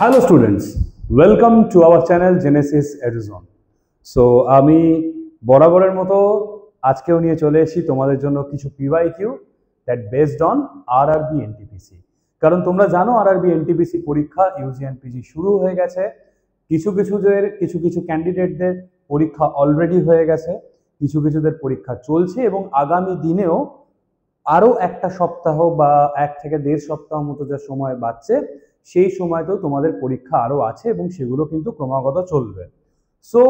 Hello students, welcome to our channel Genesis Eduzone. So আমি বরাবরের মতো আজকেও নিয়ে চলে এসেছি তোমাদের জন্য কিছু PYQ that based on RRB NTPC। কারণ তোমরা জানো RRB NTPC পরীক্ষা UG and PG শুরু হয়ে গেছে। কিছু ক্যান্ডিডেটদের পরীক্ষা অলরেডি হয়ে গেছে, কিছুদের পরীক্ষা চলছে এবং আগামী দিনেও আরও একটা সপ্তাহ বা 1 থেকে 1.5 সপ্তাহ মতো যে সময় বাঁচছে সেই সময়তেও তোমাদের পরীক্ষা আরও আছে এবং সেগুলো কিন্তু ক্রমাগত চলবে। সো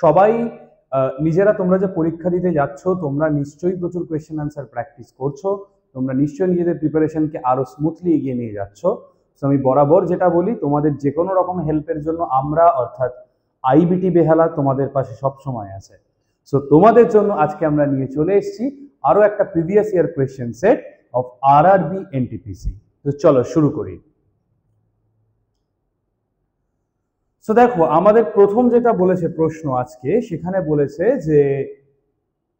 সবাই নিজেরা তোমরা যে পরীক্ষা দিতে যাচ্ছ তোমরা নিশ্চয়ই প্রচুর কোয়েশ্চেন আনসার প্র্যাকটিস করছো, তোমরা নিশ্চয়ই নিজেদের প্রিপারেশনকে আরও স্মুথলি এগিয়ে নিয়ে যাচ্ছ। সো আমি বরাবর যেটা বলি, তোমাদের যে কোনো রকম হেল্পের জন্য আমরা অর্থাৎ আইবিটি বেহালা তোমাদের পাশে সব সময় আছে। সো তোমাদের জন্য আজকে আমরা নিয়ে চলে এসেছি আরও একটা previous year question set of RRB NTPC. তো চলো শুরু করি। সো দেখো আমাদের প্রথম যেটা বলেছে প্রশ্ন আজকে, সেখানে বলেছে যে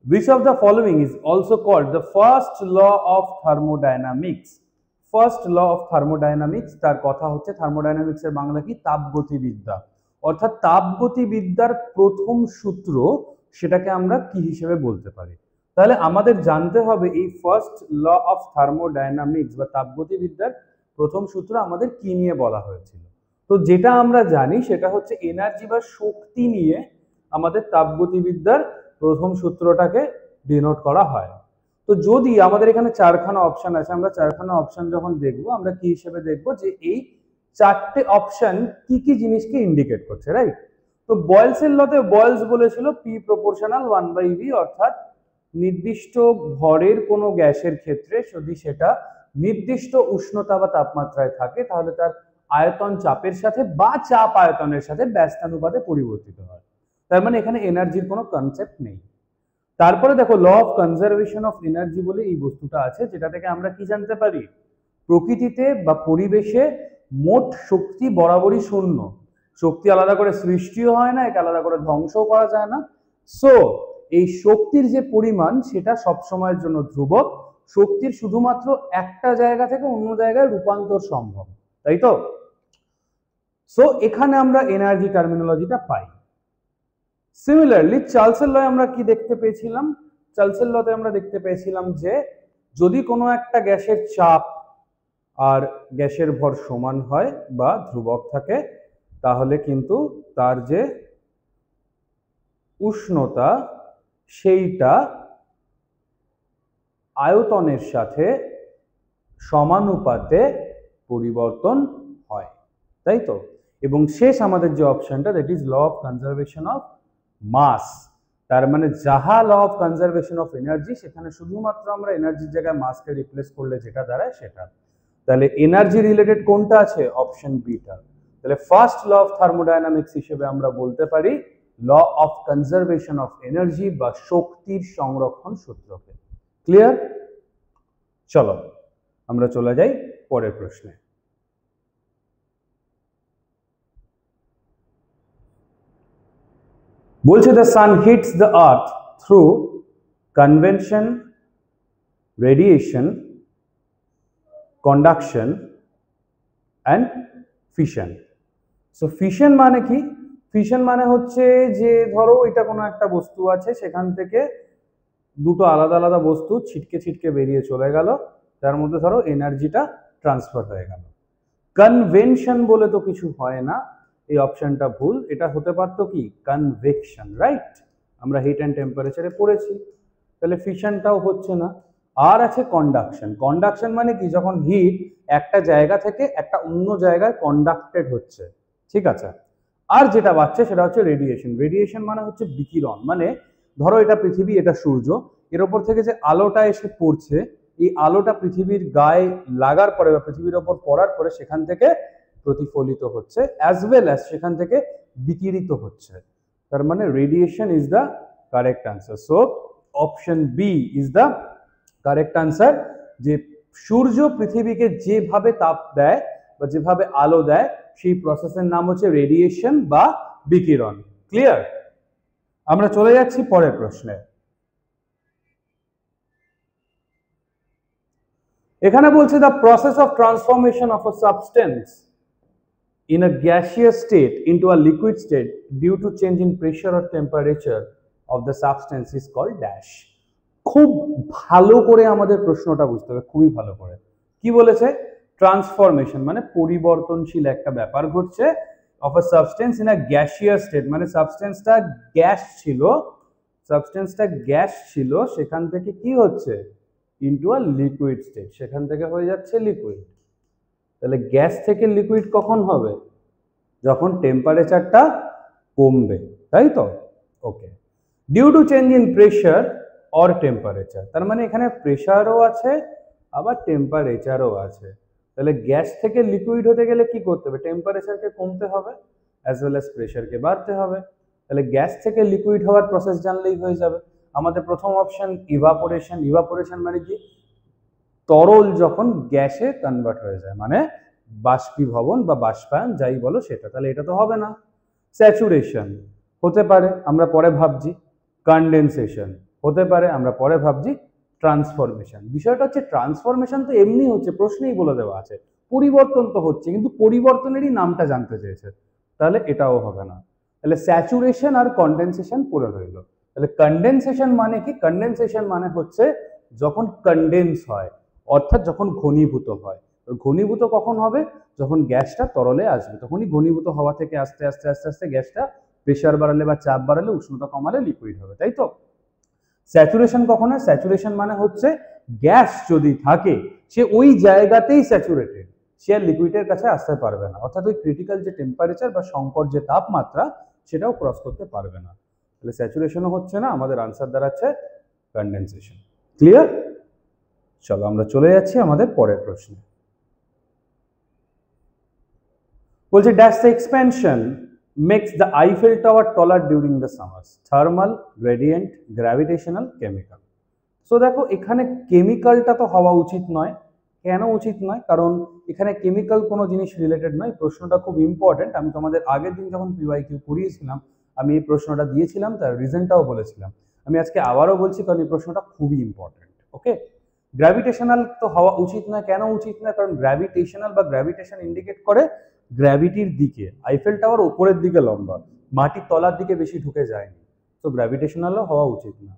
which of the following is also called the first law of thermodynamics? First law of thermodynamics, তার কথা হচ্ছে থার্মোডাইনামিক্স এর বাংলা কি? তাপগতিবিদ্যা। অর্থাৎ তাপগতিবিদ্যার প্রথম সূত্র, সেটাকে আমরা কি হিসেবে বলতে পারি? তাহলে আমাদের জানতে হবে এই ফার্স্ট ল অফ থার্মোডাইনামিক্স বা তাপগতিবিদ্যার প্রথম সূত্র আমাদের কি নিয়ে বলা হয়েছিল। তো যেটা আমরা জানি সেটা হচ্ছে এনার্জি বা শক্তি নিয়ে আমাদের তাপগতিবিদ্যার প্রথম সূত্রটাকে ডিনোট করা হয়। তো যদি আমাদের এখানে 4খানা অপশন আছে, আমরা 4খানা অপশন যখন দেখব আমরা কি হিসেবে দেখব যে এই 4টে অপশন কি কি জিনিসকে ইন্ডিকেট করছে, রাইট? তো বয়েলসের লতে বয়েলস বলেছিল পি প্রপোর্শনাল 1/v, অর্থাৎ নির্দিষ্ট ভরের কোনো গ্যাসের ক্ষেত্রে যদি সেটা নির্দিষ্ট উষ্ণতা বা তাপমাত্রায় থাকে তাহলে তার আয়তন চাপের সাথে বা চাপ আয়তনের সাথে ব্যস্তানুপাতে পরিবর্তিত হয়। তার মানে এখানে এনার্জির কোনো কনসেপ্ট নেই। তারপরে দেখো law of conservation of energy বলে এই বস্তুটা আছে, যেটা থেকে আমরা কি জানতে পারি? প্রকৃতিতে বা পরিবেশে মোট শক্তি বরাবরই শূন্য। শক্তি আলাদা করে সৃষ্টিও হয় না, একে আলাদা করে ধ্বংসও করা যায় না। সো এই শক্তির যে পরিমাণ সেটা সবসময়ের জন্য ধ্রুবক। শক্তির শুধুমাত্র একটা জায়গা থেকে অন্য জায়গায় রূপান্তর সম্ভব, তাই তো? সো এখানে আমরা এনার্জি টার্মিনোলজিটা পাই। সিমিলারলি চার্লসের লয়ে আমরা কি দেখতে পেয়েছিলাম? চার্লসের লতে আমরা দেখতে পেয়েছিলাম যে যদি কোনো একটা গ্যাসের চাপ আর গ্যাসের ভর সমান হয় বা ধ্রুবক থাকে তাহলে কিন্তু তার যে উষ্ণতা সেইটা আয়তনের সাথে সমানুপাতে পরিবর্তন হয়, তাই তো? এবং শেষ আমাদের যে অপশনটা, that is law of conservation of mass. তার মানে যাহা law of conservation of energy, সেখানে শুধুমাত্র আমরা এনার্জির জায়গায় মাসকে রিপ্লেস করলে যেটা দাঁড়ায় সেটা। তাহলে এনার্জি রিলেটেড কোনটা আছে? অপশন বিটা। তাহলে ফার্স্ট ল অফ থার্মোডাইনামিক্স হিসেবে আমরা বলতে পারি law of conservation of energy বা শক্তির সংরক্ষণ সূত্রকে। ক্লিয়ার? চলো আমরা চলে যাই পরের প্রশ্নে। বলছে the sun hits the earth through convection, radiation, conduction and fission. So fission মানে কি? ফিশন মানে হচ্ছে যে ধরো এটা কোনো একটা বস্তু আছে, সেখান থেকে দুটো আলাদা আলাদা বস্তু ছিটকে বেরিয়ে চলে গেল, তার মধ্যে ধরো এনার্জিটা ট্রান্সফার হয়ে গেল। কনভেনশন বলে তো কিছু হয় না, এই অপশনটা ভুল। এটা হতে পারতো কি? Convection, right? আমরা হিট অ্যান্ড টেম্পারেচারে পড়েছি। তাহলে ফিশনটাও হচ্ছে না। আর আছে কন্ডাকশন। কন্ডাকশন মানে কি? যখন হিট একটা জায়গা থেকে একটা অন্য জায়গায় কন্ডাক্টেড হচ্ছে, ঠিক আছে? আর যেটা বাড়ছে সেটা হচ্ছে রেডিয়েশন। রেডিয়েশন মানে হচ্ছে বিকিরণ। মানে ধরো এটা পৃথিবী, এটা সূর্য, এর ওপর থেকে যে আলোটা এসে পড়ছে, এই আলোটা পৃথিবীর গায়ে লাগার পরে বা পৃথিবীর ওপর পড়ার পরে সেখান থেকে প্রতিফলিত হচ্ছে, অ্যাজ ওয়েল অ্যাজ সেখান থেকে বিকিরিত হচ্ছে। তার মানে radiation is the correct answer. So option B is the correct answer. যে সূর্য পৃথিবীকে যেভাবে তাপ দেয় বা যেভাবে আলো দেয় সেই প্রসেসের নাম হচ্ছে রেডিয়েশন বা বিকিরণ। ক্লিয়ার? আমরা চলে যাচ্ছি পরের প্রশ্নে। এখানে বলছে the process of transformation of a substance in a gaseous state into a liquid state due to change in pressure or temperature of the substance is called dash. খুব ভালো করে আমাদের প্রশ্নটা বুঝতে হবে, খুবই ভালো করে। কি বলেছে? ট্রান্সফরমেশন মানে পরিবর্তনশীল একটা ব্যাপার ঘটছে of a substance in a gaseous state, মানে সাবস্টেন্সটা গ্যাস ছিল সেখান থেকে কি হচ্ছে ইনটু আ লিকুইড স্টেট, সেখান থেকে হয়ে যাচ্ছে লিকুইড। তাহলে গ্যাস থেকে লিকুইড কখন হবে? যখন টেম্পারেচারটা কমবে, তাই তো? Okay, due to change in pressure or temperature, তার মানে এখানে প্রেশারও আছে আবার টেম্পারেচারও আছে। তাহলে গ্যাস থেকে লিকুইড হতে গেলে কি করতে হবে? টেম্পারেচারকে কমতে হবে অ্যাজ ওয়েল অ্যাজ প্রেশারকে বাড়তে হবে। তাহলে গ্যাস থেকে লিকুইড হওয়ার প্রসেস জানলেই হয়ে যাবে। আমাদের প্রথম অপশন ইভাপোরেশন। ইভাপোরেশন মানে কি? তরল যখন গ্যাসে কনভার্ট হয়ে যায়, মানে বাষ্পীভবন বা বাষ্পায়ন যাই বলো সেটা। তাহলে এটা তো হবে না। স্যাচুরেশন হতে পারে, আমরা পরে ভাবছি। কনডেনসেশন হতে পারে, আমরা পরে ভাবছি। ট্রান্সফরমেশন, বিষয়টা হচ্ছে ট্রান্সফরমেশন তো এমনি হচ্ছে, প্রশ্নেই বলে দেওয়া আছে পরিবর্তন তো হচ্ছে, কিন্তু পরিবর্তনেরই নামটা জানতে চেয়েছে, তাহলে এটাও হবে না। তাহলে স্যাচুরেশন আর কনডেনসেশন পড়ে রইল। তাহলে কনডেনসেশন মানে কি? কনডেনসেশন মানে হচ্ছে যখন কনডেন্স হয়, অর্থাৎ যখন ঘনীভূত হয়। ঘনীভূত কখন হবে? যখন গ্যাসটা তরলে আসবে, তখনই ঘনীভূত হওয়া থেকে আস্তে আস্তে আস্তে আস্তে গ্যাসটা প্রেশার বাড়ালে বা চাপ বাড়ালে, উষ্ণতা কমালে লিকুইড হবে, তাই তো? স্যাচুরেশন কখন হয়? স্যাচুরেশন মানে হচ্ছে গ্যাস যদি থাকে সে ওই জায়গাতেই স্যাচুরেটেড, সে আর লিকুইডের কাছে আসতে পারবে না, অর্থাৎ ওই ক্রিটিক্যাল যে টেম্পারেচার বা সংকট যে তাপমাত্রা সেটাও ক্রস করতে পারবে না। তাহলে স্যাচুরেশনও হচ্ছে না, আমাদের আনসার দাঁড়াচ্ছে কনডেনসেশন। ক্লিয়ার? চলো আমরা চলে যাচ্ছি আমাদের পরের প্রশ্নে। বলছে dash the expansion makes the Eiffel Tower taller during the summers? Thermal, gradient, gravitational, chemical. So দেখো এখানে কেমিক্যালটা তো হওয়া উচিত নয়। কেন উচিত নয়? কারণ এখানে কেমিক্যাল কোনো জিনিস রিলেটেড নয়। প্রশ্নটা খুব ইম্পর্টেন্ট, আমি তোমাদের আগের দিন যখন পিওয়াইকিউ করিয়েছিলাম আমি এই প্রশ্নটা দিয়েছিলাম, তার রিজনটাও বলেছিলাম। আমি আজকে আবারও বলছি কারণ এই প্রশ্নটা খুবই ইম্পর্টেন্ট। ওকে, গ্র্যাভিটেশনাল তো হওয়া উচিত নয়। কেন উচিত নয়? কারণ গ্র্যাভিটেশনাল বা গ্র্যাভিটেশন ইন্ডিকেট করে গ্র্যাভিটির দিকে। আইফেল টাওয়ার উপরের দিকে লম্বা, মাটির তলার দিকে বেশি ঢুকে যায়নি, তো গ্র্যাভিটেশনালও হওয়া উচিত না।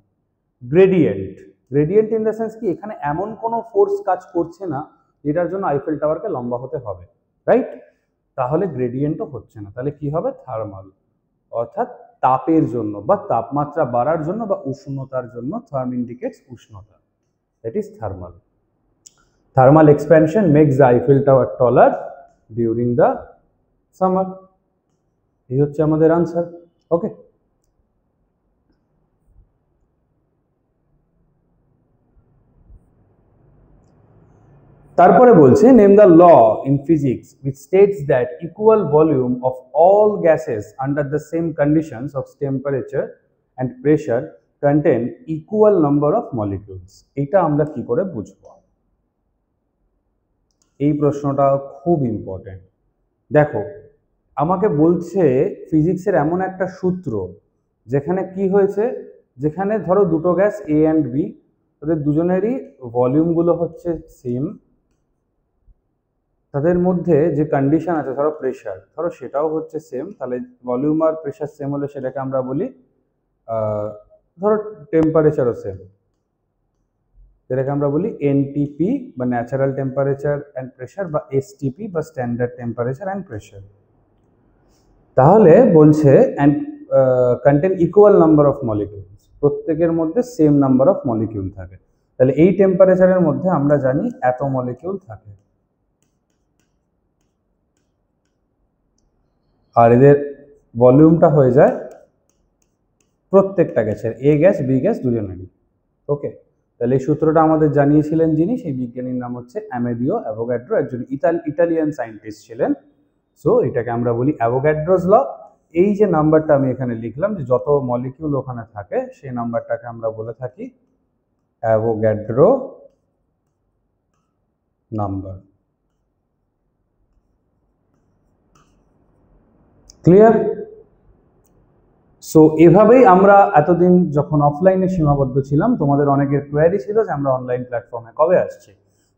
Gradient, gradient in the sense কি এখানে এমন কোনো ফোর্স কাজ করছে না যেটার জন্য আইফেল টাওয়ারকে লম্বা হতে হবে, রাইট? তাহলে গ্রেডিয়েন্টও হচ্ছে না। তাহলে কি হবে? থার্মাল, অর্থাৎ তাপের জন্য বা তাপমাত্রা বাড়ার জন্য বা উষ্ণতার জন্য। থার্ম ইন্ডিকেটস উষ্ণতা, that is thermal. Thermal expansion makes the Eiffel Tower taller during the summer. এই হচ্ছে আমাদের আনসার। ওকে, তারপরে বলছে name the law in physics which states that equal volume of all gases under the same conditions of temperature and pressure contain equal number of molecules. এটা আমরা কি করে বুঝবো? এই প্রশ্নটা খুব ইম্পর্টেন্ট। দেখো আমাকে বলছে ফিজিক্সের এমন একটা সূত্র যেখানে কি হয়েছে, যেখানে ধরো দুটো গ্যাস এ অ্যান্ড বি, তাদের দুজনেরই ভলিউমগুলো হচ্ছে সেম, তাদের মধ্যে যে কন্ডিশন আছে ধরো প্রেশার, ধরো সেটাও হচ্ছে সেম, তাহলে ভলিউম আর প্রেশার সেম হলে সেটাকে আমরা বলি ধরো টেম্পারেচারও সেম, যেটাকে আমরা বলি এনটিপি বা ন্যাচারাল টেম্পারেচার অ্যান্ড প্রেশার, বা এসটিপি বা স্ট্যান্ডার্ড টেম্পারেচার অ্যান্ড প্রেশার। তাহলে বলছে and contain equal number of molecules, প্রত্যেকের মধ্যে সেম নাম্বার অফ মলিকিউল থাকে। তাহলে এই টেম্পারেচারের মধ্যে আমরা জানি এত মলিকিউল থাকে, আর এদের ভলিউমটা হয়ে যায় প্রত্যেকটা গ্যাসের, এ গ্যাস বি গ্যাস দুজনেরই। ওকে, তাহলে এই সূত্রটা আমাদের জানিয়েছিলেন যিনি, সেই বিজ্ঞানীর নাম হচ্ছে অ্যামেডিও অ্যাভোগাড্রো, একজন ইটালিয়ান সায়েন্টিস্ট ছিলেন। সো এটাকে আমরা বলি অ্যাভোগাড্রোস ল। এই যে নাম্বারটা আমি এখানে লিখলাম, যে যত মলিকিউল ওখানে থাকে সেই নাম্বারটাকে আমরা বলে থাকি অ্যাভোগাড্রো নাম্বার। ক্লিয়ার? সো এভাবেই আমরা এতদিন যখন অফলাইনে সীমাবদ্ধ ছিলাম, তোমাদের অনেকের কোয়ারি ছিল যে আমরা অনলাইন প্ল্যাটফর্মে কবে আসছি।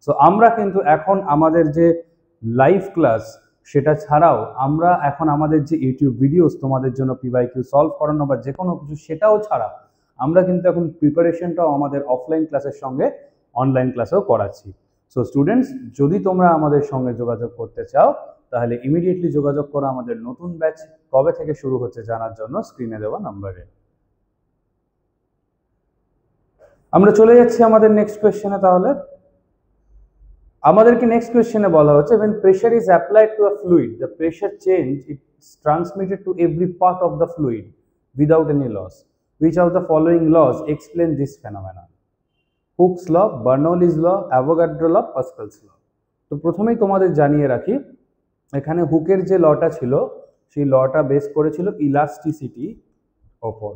সো আমরা কিন্তু এখন আমাদের যে লাইভ ক্লাস সেটা ছাড়াও আমরা এখন আমাদের যে ইউটিউব ভিডিওস তোমাদের জন্য পিওয়াইকিউ সলভ করানো বা যে কোনো কিছু, সেটাও ছাড়া আমরা কিন্তু এখন প্রিপারেশনটাও আমাদের অফলাইন ক্লাসের সঙ্গে অনলাইন ক্লাসেও করাচ্ছি। সো স্টুডেন্টস, যদি তোমরা আমাদের সঙ্গে যোগাযোগ করতে চাও তাহলে ইমিডিয়েটলি যোগাযোগ করো আমাদের নতুন ব্যাচ কবে থেকে শুরু হচ্ছে জানার জন্য স্ক্রিনে দেওয়া নাম্বারে। আমরা চলে যাচ্ছি আমাদের নেক্সট কোয়েশ্চেনে। তাহলে আমাদেরকে নেক্সট কোয়েশ্চেনে বলা হচ্ছে when pressure is applied to a fluid the pressure change is transmitted to every part of the fluid without any loss. Which of the following laws explain this phenomenon? Hooke's law, Bernoulli's law, Avogadro law, Pascal's law. তো প্রথমেই তোমাদের জানিয়ে রাখি, এখানে হুকের যে লটা ছিল সেই লটা বেস করেছিল ইলাস্টিসিটি ওপর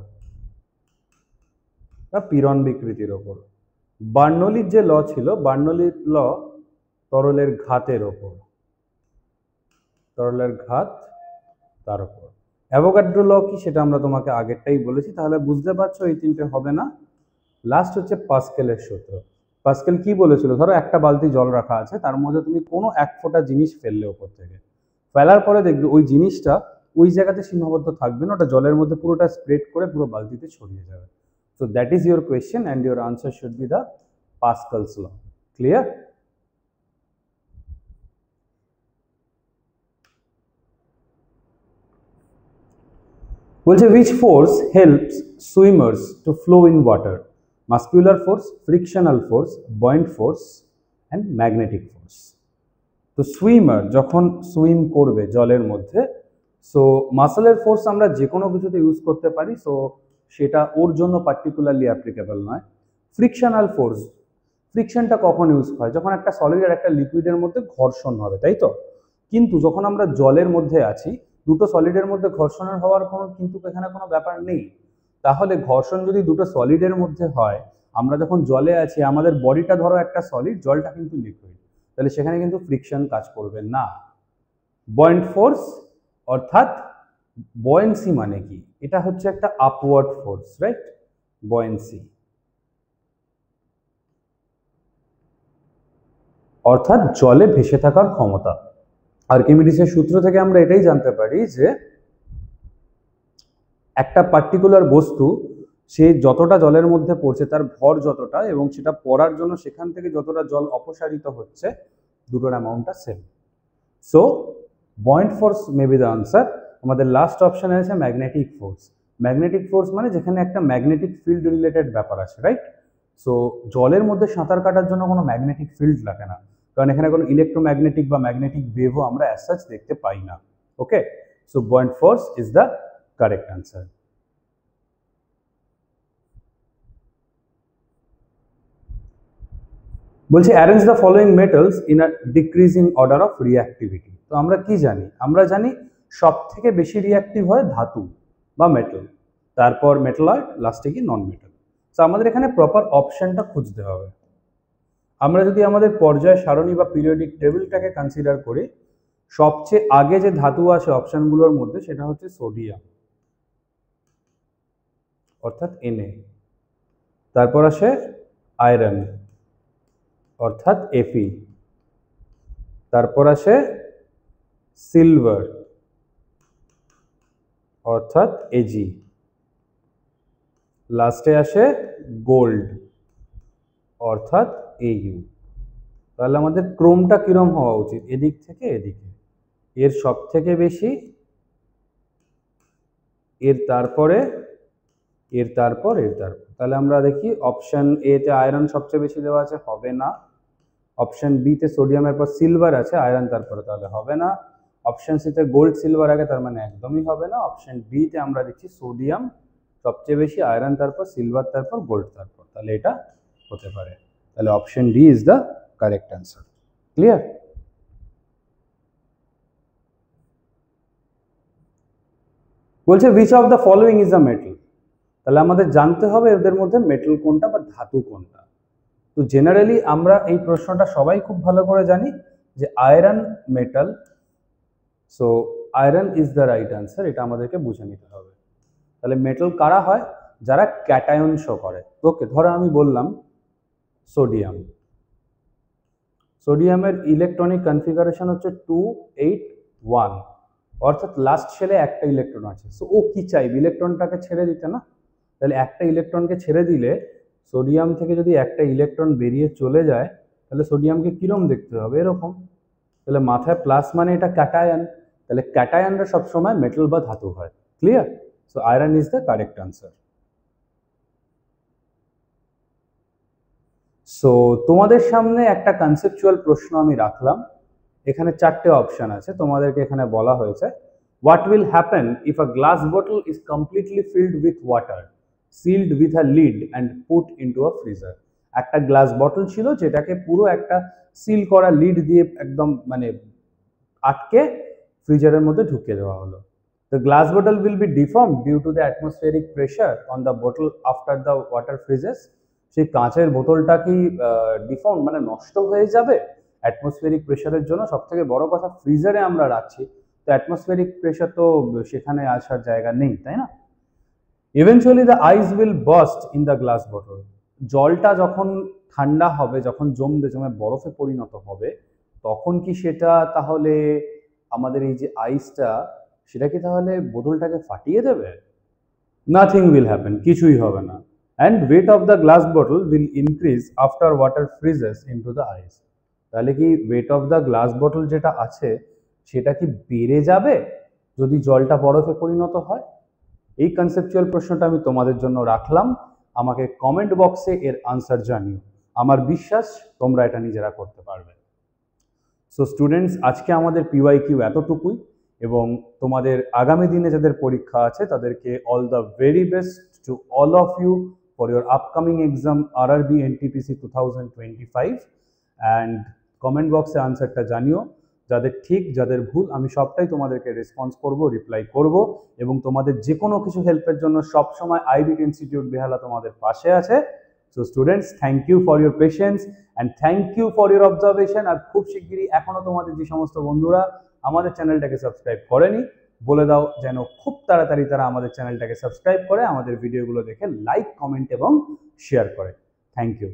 বা পীড়ন বিকৃতির ওপর। বার্নৌলির যে ল ছিল, বার্নৌলির ল তরলের ঘাতের ওপর, তরলের ঘাত তার উপর। অ্যাভোগাড্রো ল কি সেটা আমরা তোমাকে আগেরটাই বলেছি, তাহলে বুঝতে পারছো এই তিনটে হবে না। লাস্ট হচ্ছে পাস্কেলের সূত্র। পাস্কেল কি বলেছিল, ধরো একটা বালতি জল রাখা আছে, তার মধ্যে তুমি কোনো এক ফোঁটা জিনিস ফেললে ওপর থেকে, ফেলার পরে দেখবে ওই জিনিসটা ওই জায়গাতে সীমাবদ্ধ থাকবে না, ওটা জলের মধ্যে পুরোটা স্প্রেড করে পুরো বালতিতে ছড়িয়ে যাবে। So that is your question and your answer should be the Pascal's law. Clear? বলছে which force helps swimmers to flow in water? Muscular force, frictional force, buoyant force and magnetic force. তো swimmer যখন swim করবে জলের মধ্যে, so মাসেলের force আমরা যে কোনো কিছুতে ইউজ করতে পারি, সো সেটা ওর জন্য পার্টিকুলারলি অ্যাপ্লিকেবল নয়। ফ্রিকশনাল ফোর্স, ফ্রিকশনটা কখন ইউজ হয়, যখন একটা সলিড আর একটা লিকুইডের মধ্যে ঘর্ষণ হবে, তাই তো? কিন্তু যখন আমরা জলের মধ্যে আছি, দুটো সলিডের মধ্যে ঘর্ষণের হওয়ার কোনো কিন্তু এখানে কোনো ব্যাপার নেই। তাহলে ঘর্ষণ যদি দুটো সলিডের মধ্যে হয়, আমরা যখন জলে আছি, আমাদের বডিটা ধরো একটা সলিড, জলটা কিন্তু লিকুইড, তাহলে সেখানে কিন্তু ফ্রিকশন কাজ করবে না। বয়েন্ট ফোর্স অর্থাৎ বয়েন্সি মানে কি, এটা হচ্ছে একটা আপওয়ার্ড ফোর্স, রাইট? বয়েন্সি অর্থাৎ জলে ভেসে থাকার ক্ষমতা। আর্কিমিডিসের সূত্র থেকে আমরা এটাই জানতে পারি যে একটা পার্টিকুলার বস্তু সে যতটা জলের মধ্যে পড়ছে তার ভর যতটা, এবং সেটা পড়ার জন্য সেখান থেকে যতটা জল অপসারিত হচ্ছে, দুটোর অ্যামাউন্টটা same. So buoyant force may be the answer. আমাদের লাস্ট অপশানে আছে ম্যাগনেটিক ফোর্স। ম্যাগনেটিক ফোর্স মানে যেখানে একটা ম্যাগনেটিক ফিল্ড রিলেটেড ব্যাপার আছে, রাইট? সো জলের মধ্যে সাঁতার কাটার জন্য কোনো ম্যাগনেটিক ফিল্ড লাগে না, কারণ এখানে কোনো ইলেকট্রোম্যাগনেটিক বা ম্যাগনেটিক ওয়েভও আমরা অ্যাজ সাচ দেখতে পাই না। Okay, so buoyant force is the correct answer. বলছে arrange the following metals in a decreasing order of reactivity. তো আমরা কি জানি, আমরা জানি সব থেকে বেশি রিঅ্যাক্টিভ হয় ধাতু বা মেটাল, তারপর মেটালয়েড, লাস্টে কি নন মেটাল। তো আমাদের এখানে প্রপার অপশনটা খুঁজতে হবে। আমরা যদি আমাদের পর্যায় সারণী বা পিরিয়ডিক টেবিলটাকে কনসিডার করি, সবচেয়ে আগে যে ধাতু আছে অপশনগুলোর মধ্যে সেটা হচ্ছে সোডিয়াম অর্থাৎ Na, তারপর আসে আয়রন অর্থাৎ Fe, তারপর আসে সিলভার অর্থাৎ Ag, লাস্টে আসে গোল্ড অর্থাৎ Au। তাহলে আমাদের ক্রোমটা কিরম হওয়া উচিত, এদিক থেকে এদিকে, এর সব থেকে বেশি, এর তারপরে, এর তারপর, এর তারপর। তাহলে আমরা দেখি অপশন এ তে আয়রন সবচেয়ে বেশি দেওয়া আছে, হবে না। অপশন বি তে সোডিয়ামের পর সিলভার আছে, আয়রন তারপরে, তাহলে হবে না। অপশন সি তে গোল্ড সিলভার আগে, তার মানে একদমই হবে না। অপশন ডি তে আমরা দেখছি সোডিয়াম সবচেয়ে বেশি, আয়রন তারপর, সিলভার তারপর, গোল্ড তারপর, তাহলে এটা হতে পারে। তাহলে option D is the correct answer. Clear? বলছে which of the following is a metal। তাহলে আমাদের জানতে হবে এদের মধ্যে মেটাল কোনটা বা ধাতু কোনটা। তো জেনারেলি আমরা এই প্রশ্নটা সবাই খুব ভালো করে জানি যে iron metal, so iron is the right answer, এটা আমাদেরকে বুঝে নিতে হবে। তাহলে মেটাল কারা হয়, যারা ক্যাটায়ন শো করে। ওকে, ধরো আমি বললাম সোডিয়াম, সোডিয়ামের ইলেকট্রনিক কনফিগারেশন হচ্ছে 2 8 1, অর্থাৎ লাস্ট শেলে একটা ইলেকট্রন আছে। সো ও কি চাইবে, ইলেকট্রনটাকে ছেড়ে দিতে না? তাহলে একটা ইলেকট্রনকে ছেড়ে দিলে সোডিয়াম থেকে যদি একটা ইলেকট্রন বেরিয়ে চলে যায় তাহলে সোডিয়ামকে কিরম দেখতে হবে, এরকম। তাহলে মাথায় প্লাস মানে এটা ক্যাটায়ন, তাহলে ক্যাটায়নরা সবসময় মেটাল বা ধাতু হয়। Clear? So iron is the correct answer. So তোমাদের সামনে একটা কনসেপচুয়াল প্রশ্ন আমি রাখলাম। এখানে 4টে অপশন আছে, তোমাদেরকে এখানে বলা হয়েছে what will happen if a glass bottle is completely filled with water sealed with a lead and put into a freezer. একটা গ্লাস বটল ছিল যেটাকে পুরো একটা সিল করা লিড দিয়ে একদম মানে আটকে ফ্রিজারের মধ্যে ঢুকিয়ে দেওয়া হলো। The glass bottle will be deformed due to the atmospheric pressure on the bottle after the water freezes. সেই কাঁচের বোতলটা কি ডিফর্ম মানে নষ্ট হয়ে যাবে অ্যাটমসফিয়ারিক প্রেশারের জন্য? সবথেকে বড় কথা, ফ্রিজারে আমরা রাখছি, তো অ্যাটমসফিয়ারিক প্রেশার তো সেখানে আসার জায়গা নেই, তাই না? Eventually the ice will burst in the glass bottle. জলটা যখন ঠান্ডা হবে, যখন জমে বরফে পরিণত হবে, তখন কি সেটা তাহলে আমাদের এই যে আইসটা, সেটা কি তাহলে বোতলটাকে ফাটিয়ে দেবে? নাথিং উইল হ্যাপেন, কিছুই হবে না। And weight of the glass bottle will increase after water freezes into the ice. তাহলে কি weight of the glass bottle যেটা আছে সেটা কি বেড়ে যাবে যদি জলটা বরফে পরিণত হয়? এই কনসেপচুয়াল প্রশ্নটা আমি তোমাদের জন্য রাখলাম, আমাকে কমেন্ট বক্সে এর আনসার জানিও। আমার বিশ্বাস তোমরা এটা নিজেরা করতে পারবে। সো স্টুডেন্টস, আজকে আমাদের পিওয়াইকিউ এতটুকুই, এবং তোমাদের আগামী দিনে যাদের পরীক্ষা আছে তাদেরকে all the very best to all of you for your upcoming exam RRB NTPC 2025। And comment বক্সে আনসারটা জানিও, যাদের ঠিক যাদের ভুল আমি সবটাই তোমাদেরকে রেসপন্স করব, রিপ্লাই করব, এবং তোমাদের যে কোনো কিছু হেল্পের জন্য সবসময় আইবিট ইনস্টিটিউট বেহালা তোমাদের পাশে আছে। So students, thank you for your patience and thank you for your observation. আর খুব শিগগিরই এখনো তোমাদের যে সমস্ত বন্ধুরা আমাদের চ্যানেলটাকে সাবস্ক্রাইব করেনি, বলে দাও যেন খুব তাড়াতাড়ি তারা আমাদের চ্যানেলটাকে সাবস্ক্রাইব করে, আমাদের ভিডিওগুলো দেখে লাইক, কমেন্ট এবং শেয়ার করে। Thank you.